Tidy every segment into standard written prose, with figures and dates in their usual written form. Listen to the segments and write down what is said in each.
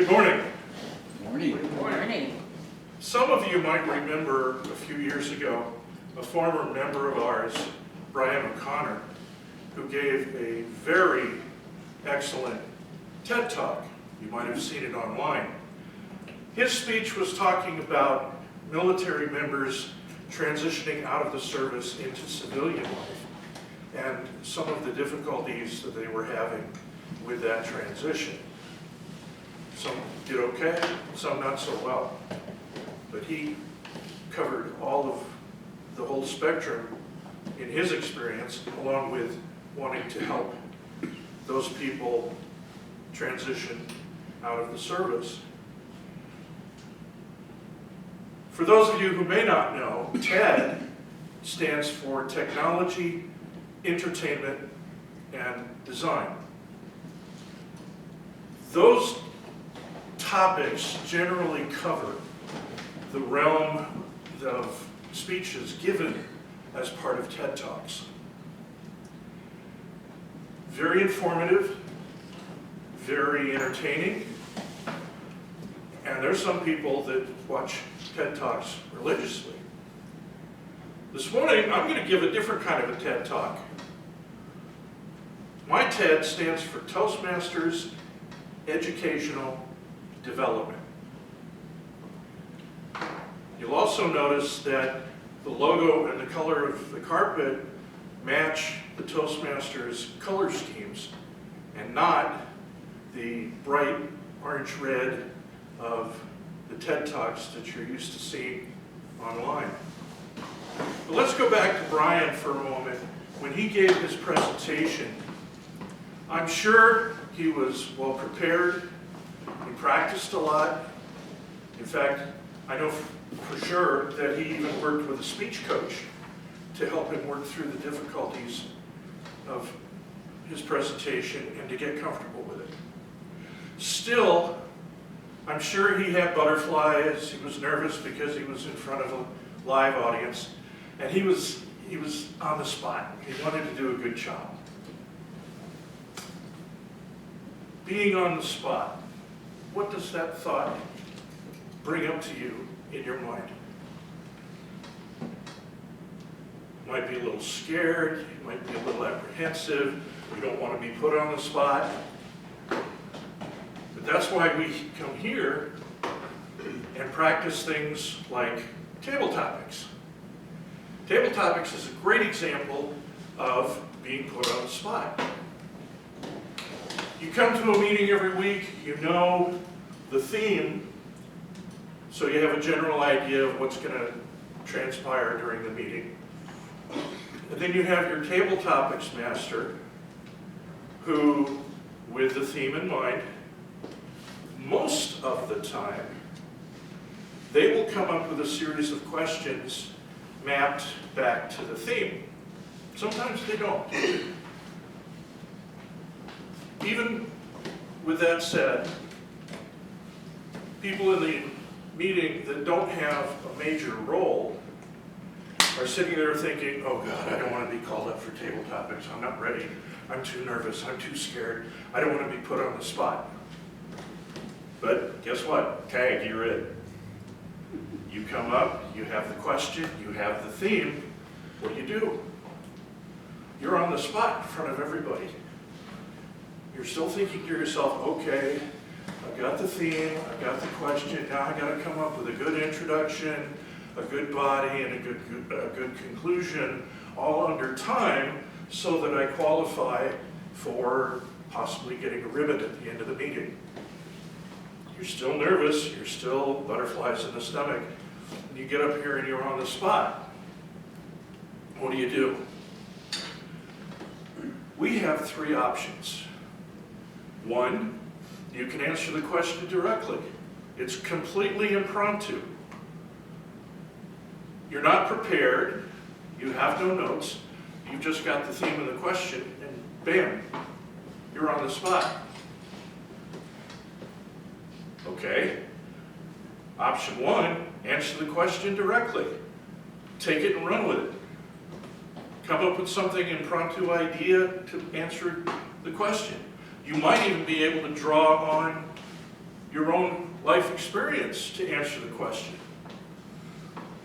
Good morning. Morning. Good morning. Some of you might remember a few years ago a former member of ours, Brian O'Connor, who gave a very excellent TED Talk. You might have seen it online. His speech was talking about military members transitioning out of the service into civilian life and some of the difficulties that they were having with that transition. Some did okay, some not so well. But he covered all of the whole spectrum in his experience, along with wanting to help those people transition out of the service. For those of you who may not know, TED stands for Technology, Entertainment, and Design. Those topics generally cover the realm of speeches given as part of TED Talks. Very informative, very entertaining, and there's some people that watch TED Talks religiously. This morning, I'm going to give a different kind of a TED Talk. My TED stands for Toastmasters Educational Development. You'll also notice that the logo and the color of the carpet match the Toastmasters color schemes and not the bright orange-red of the TED Talks that you're used to seeing online. But let's go back to Brian for a moment. When he gave his presentation, I'm sure he was well prepared. He practiced a lot. In fact, I know for sure that he even worked with a speech coach to help him work through the difficulties of his presentation and to get comfortable with it. Still, I'm sure he had butterflies. He was nervous because he was in front of a live audience, and he was on the spot. He wanted to do a good job. Being on the spot, what does that thought bring up to you in your mind? You might be a little scared, you might be a little apprehensive, you don't want to be put on the spot. But that's why we come here and practice things like table topics. Table topics is a great example of being put on the spot. You come to a meeting every week, you know the theme, so you have a general idea of what's going to transpire during the meeting. And then you have your table topics master who, with the theme in mind, most of the time, they will come up with a series of questions mapped back to the theme. Sometimes they don't. Even with that said, people in the meeting that don't have a major role are sitting there thinking, oh God, I don't want to be called up for table topics. I'm not ready. I'm too nervous. I'm too scared. I don't want to be put on the spot. But guess what? Tag, you're in. You come up, you have the question, you have the theme. What do? You're on the spot in front of everybody. You're still thinking to yourself, okay, I've got the theme, I've got the question, now I've got to come up with a good introduction, a good body, and a good conclusion, all under time, so that I qualify for possibly getting a ribbon at the end of the meeting. You're still nervous, you're still butterflies in the stomach, and you get up here and you're on the spot. What do? We have three options. One, you can answer the question directly. It's completely impromptu. You're not prepared, you have no notes, you've just got the theme of the question, and bam, you're on the spot. Okay. Option one, answer the question directly. Take it and run with it. Come up with something impromptu idea to answer the question. You might even be able to draw on your own life experience to answer the question.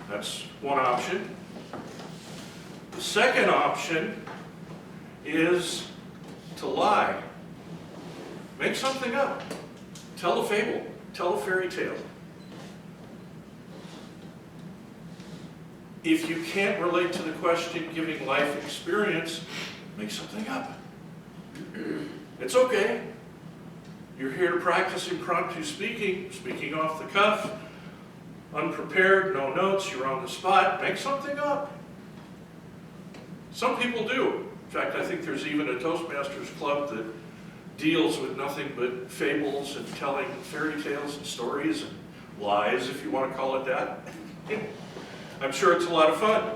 That's one option. The second option is to lie. Make something up. Tell a fable. Tell a fairy tale. If you can't relate to the question giving life experience, make something up. It's okay. You're here to practice impromptu speaking, speaking off the cuff, unprepared, no notes, you're on the spot. Make something up. Some people do. In fact, I think there's even a Toastmasters club that deals with nothing but fables and telling fairy tales and stories and lies, if you want to call it that. I'm sure it's a lot of fun.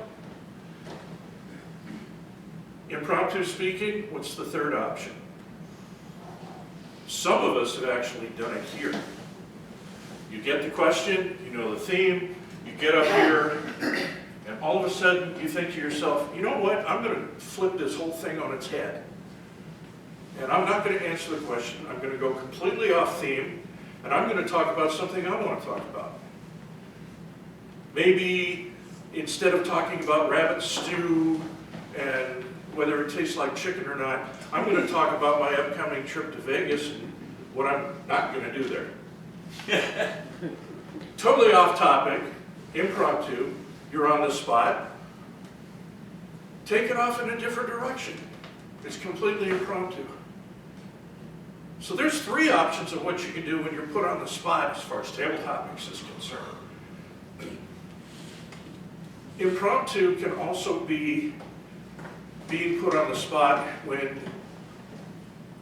Impromptu speaking, what's the third option? Some of us have actually done it here. You get the question, you know the theme, you get up here, and all of a sudden you think to yourself, you know what, I'm going to flip this whole thing on its head. And I'm not going to answer the question. I'm going to go completely off theme, and I'm going to talk about something I want to talk about. Maybe instead of talking about rabbit stew and whether it tastes like chicken or not, I'm going to talk about my upcoming trip to Vegas and what I'm not going to do there. Totally off topic, impromptu, you're on the spot. Take it off in a different direction. It's completely impromptu. So there's three options of what you can do when you're put on the spot as far as table topics is concerned. Impromptu can also be being put on the spot when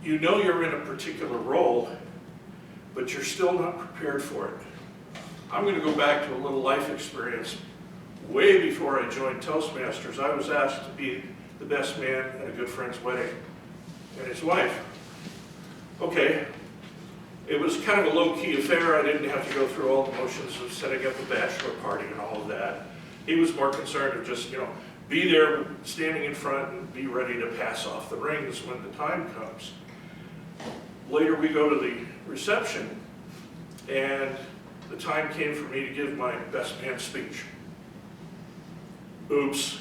you know you're in a particular role, but you're still not prepared for it. I'm going to go back to a little life experience. Way before I joined Toastmasters, I was asked to be the best man at a good friend's wedding and his wife. Okay, it was kind of a low-key affair. I didn't have to go through all the motions of setting up a bachelor party and all of that. He was more concerned of just, be there, standing in front, and be ready to pass off the rings when the time comes. Later we go to the reception, and the time came for me to give my best man speech. Oops.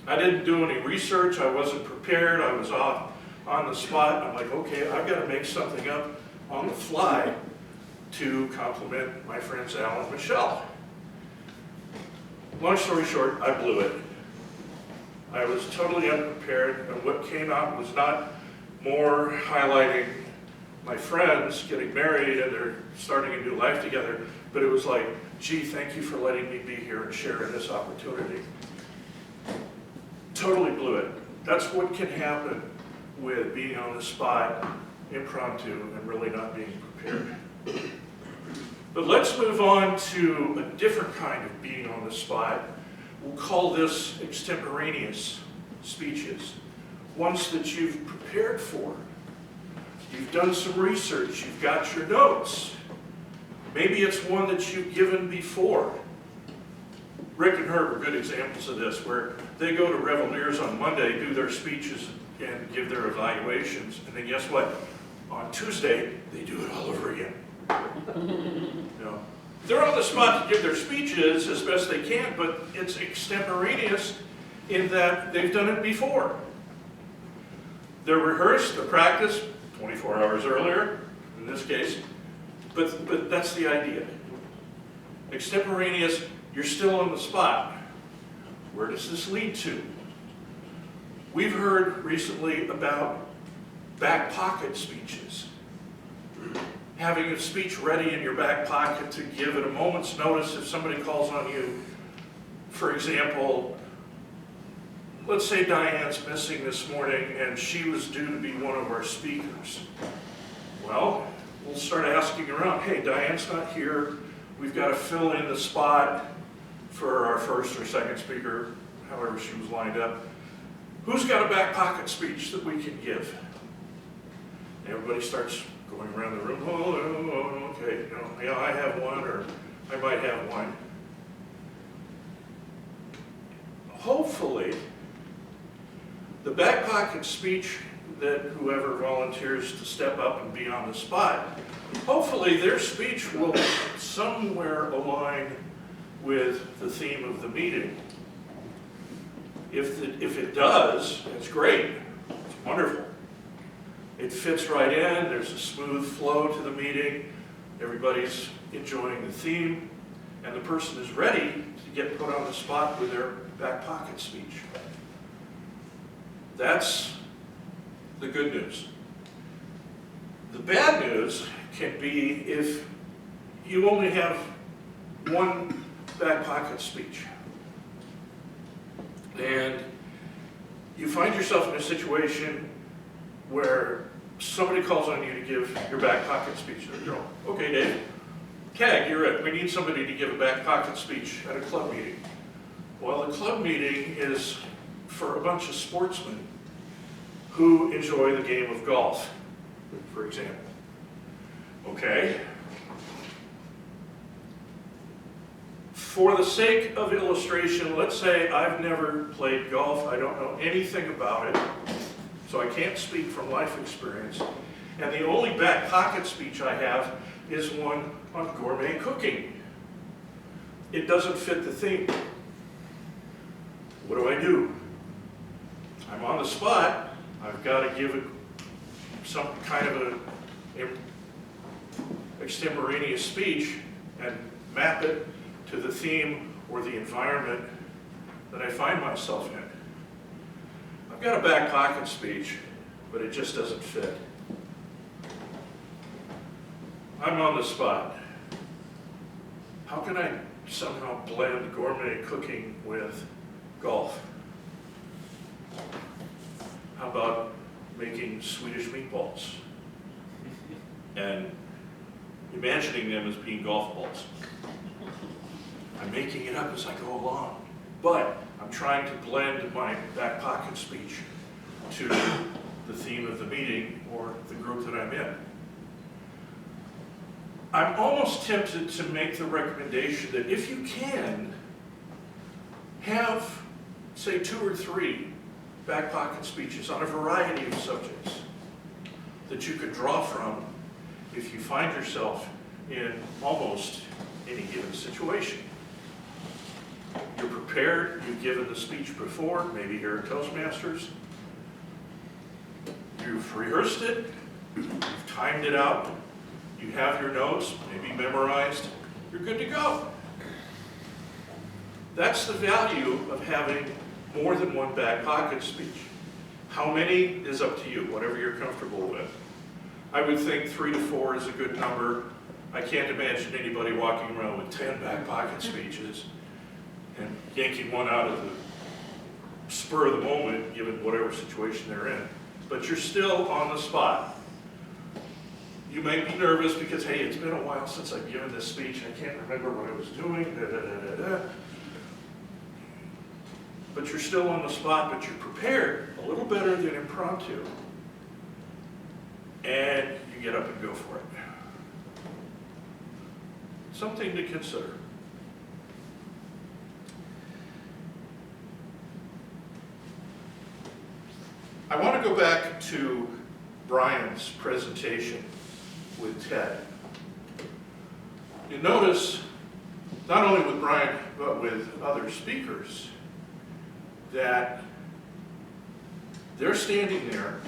I didn't do any research, I wasn't prepared, I was off on the spot. I'm like, okay, I've got to make something up on the fly to compliment my friends Al and Michelle. Long story short, I blew it. I was totally unprepared, and what came out was not more highlighting my friends getting married and they're starting a new life together, but it was like, gee, thank you for letting me be here and share in this opportunity. Totally blew it. That's what can happen with being on the spot, impromptu, and really not being prepared. But let's move on to a different kind of being on the spot. We'll call this extemporaneous speeches. Ones that you've prepared for. You've done some research, you've got your notes. Maybe it's one that you've given before. Rick and Herb are good examples of this, where they go to Reveliers on Monday, do their speeches, and give their evaluations, and then guess what? On Tuesday, they do it all over again. They're on the spot to give their speeches as best they can, but it's extemporaneous in that they've done it before. They're rehearsed, they're practiced 24 hours earlier, in this case, but that's the idea. Extemporaneous, you're still on the spot. Where does this lead to? We've heard recently about back pocket speeches. Having a speech ready in your back pocket to give at a moment's notice if somebody calls on you. For example, let's say Diane's missing this morning and she was due to be one of our speakers. Well, we'll start asking around, hey, Diane's not here. We've got to fill in the spot for our first or second speaker, however she was lined up. Who's got a back pocket speech that we can give? And everybody starts going around the room, oh, okay, yeah, I have one, or I might have one. Hopefully, the back pocket speech that whoever volunteers to step up and be on the spot, hopefully their speech will somewhere align with the theme of the meeting. If it does, it's great, it's wonderful. It fits right in, there's a smooth flow to the meeting, everybody's enjoying the theme, and the person is ready to get put on the spot with their back pocket speech. That's the good news. The bad news can be if you only have one back pocket speech and you find yourself in a situation where somebody calls on you to give your back pocket speech. You know, okay, Dave, CAG, you're it. We need somebody to give a back pocket speech at a club meeting. Well, a club meeting is for a bunch of sportsmen who enjoy the game of golf, for example. Okay? For the sake of illustration, let's say I've never played golf, I don't know anything about it, so I can't speak from life experience, and the only back pocket speech I have is one on gourmet cooking. It doesn't fit the theme. What do? I'm on the spot, I've got to give it some kind of a extemporaneous speech and map it to the theme or the environment that I find myself in. I've got a back pocket speech, but it just doesn't fit. I'm on the spot. How can I somehow blend gourmet cooking with golf? How about making Swedish meatballs and imagining them as being golf balls? I'm making it up as I go along, but I'm trying to blend my back pocket speech to the theme of the meeting or the group that I'm in. I'm almost tempted to make the recommendation that if you can, have, say, 2 or 3 back pocket speeches on a variety of subjects that you could draw from if you find yourself in almost any given situation. You're prepared, you've given the speech before, maybe here at Toastmasters. You've rehearsed it, you've timed it out, you have your notes, maybe memorized, you're good to go. That's the value of having more than one back pocket speech. How many is up to you, whatever you're comfortable with. I would think 3 to 4 is a good number. I can't imagine anybody walking around with 10 back pocket speeches and yanking one out of the spur of the moment, given whatever situation they're in. But you're still on the spot. You may be nervous because, hey, it's been a while since I've given this speech. I can't remember what I was doing, But you're still on the spot, but you're prepared a little better than impromptu. And you get up and go for it. Something to consider. I want to go back to Brian's presentation with Ted. You notice, not only with Brian, but with other speakers, that they're standing there,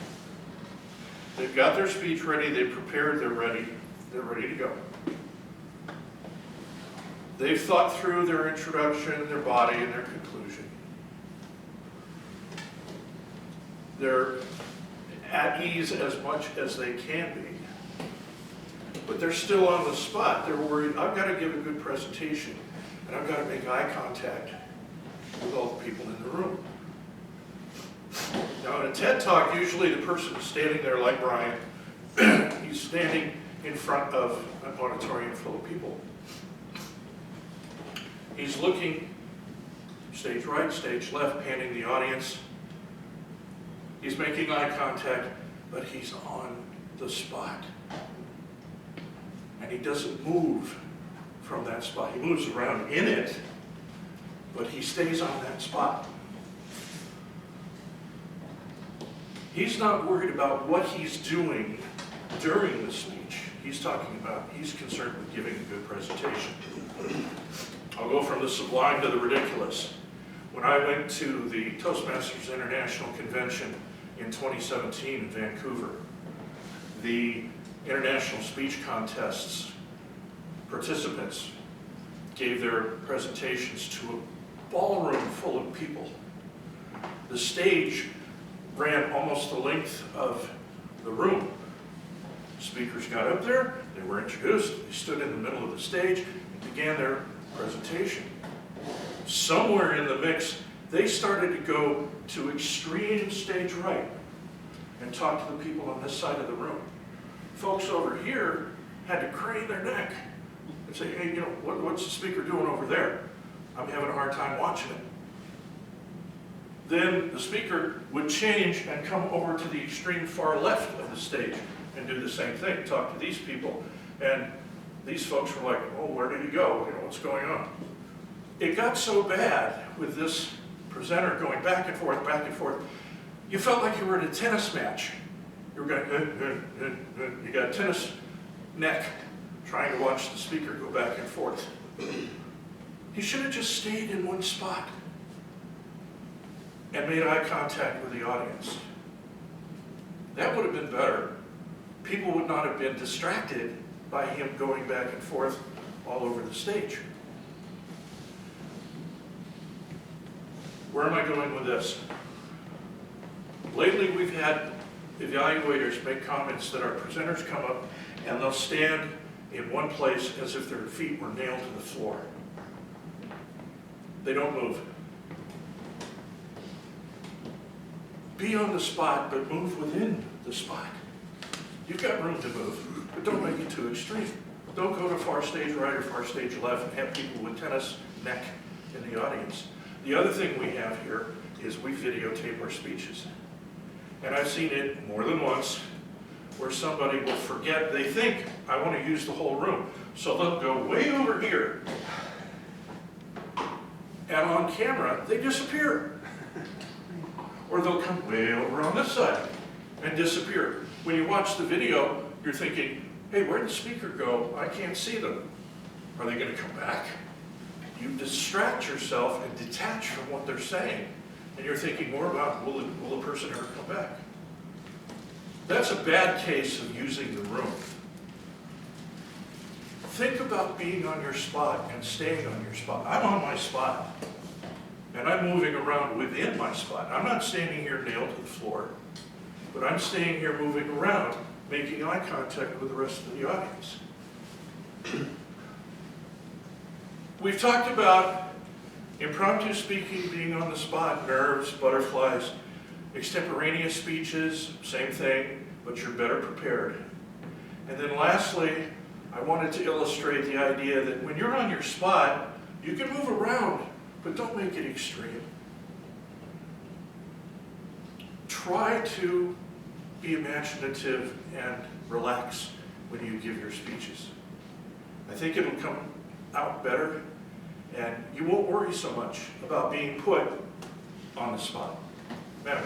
they've got their speech ready, they've prepared, they're ready to go. They've thought through their introduction, their body, and their conclusion. They're at ease as much as they can be, but they're still on the spot. They're worried, I've got to give a good presentation, and I've got to make eye contact with all the people in the room. Now, in a TED Talk, usually the person is standing there like Brian. He's standing in front of an auditorium full of people. He's looking stage right, stage left, panning the audience. He's making eye contact, but he's on the spot. And he doesn't move from that spot. He moves around in it, but he stays on that spot. He's not worried about what he's doing during the speech. He's concerned with giving a good presentation. I'll go from the sublime to the ridiculous. When I went to the Toastmasters International Convention in 2017 in Vancouver, the International Speech Contest's participants gave their presentations to a ballroom full of people. The stage ran almost the length of the room. Speakers got up there, they were introduced, they stood in the middle of the stage and began their presentation. Somewhere in the mix, they started to go to extreme stage right and talk to the people on this side of the room. Folks over here had to crane their neck and say, hey, you know, what's the speaker doing over there? I'm having a hard time watching it. Then the speaker would change and come over to the extreme far left of the stage and do the same thing, talk to these people. And these folks were like, oh, where did he go? You know, what's going on? It got so bad with this presenter going back and forth, you felt like you were at a tennis match. You were going, you got a tennis neck trying to watch the speaker go back and forth. He should have just stayed in one spot and made eye contact with the audience. That would have been better. People would not have been distracted by him going back and forth all over the stage. Where am I going with this? Lately we've had evaluators make comments that our presenters come up and they'll stand in one place as if their feet were nailed to the floor. They don't move. Be on the spot, but move within the spot. You've got room to move, but don't make it too extreme. Don't go to far stage right or far stage left and have people with tennis neck in the audience. The other thing we have here is we videotape our speeches. And I've seen it more than once where somebody will forget, they think, I want to use the whole room. So they'll go way over here, and on camera, they disappear. Or they'll come way over on this side and disappear. When you watch the video, you're thinking, hey, where'd the speaker go? I can't see them. Are they going to come back? You distract yourself and detach from what they're saying. And you're thinking more about, will the person ever come back? That's a bad case of using the room. Think about being on your spot and staying on your spot. I'm on my spot, and I'm moving around within my spot. I'm not standing here nailed to the floor, but I'm staying here moving around, making eye contact with the rest of the audience. We've talked about impromptu speaking, being on the spot, nerves, butterflies, extemporaneous speeches, same thing, but you're better prepared. And then lastly, I wanted to illustrate the idea that when you're on your spot, you can move around, but don't make it extreme. Try to be imaginative and relax when you give your speeches. I think it'll come out better, and you won't worry so much about being put on the spot. Madam.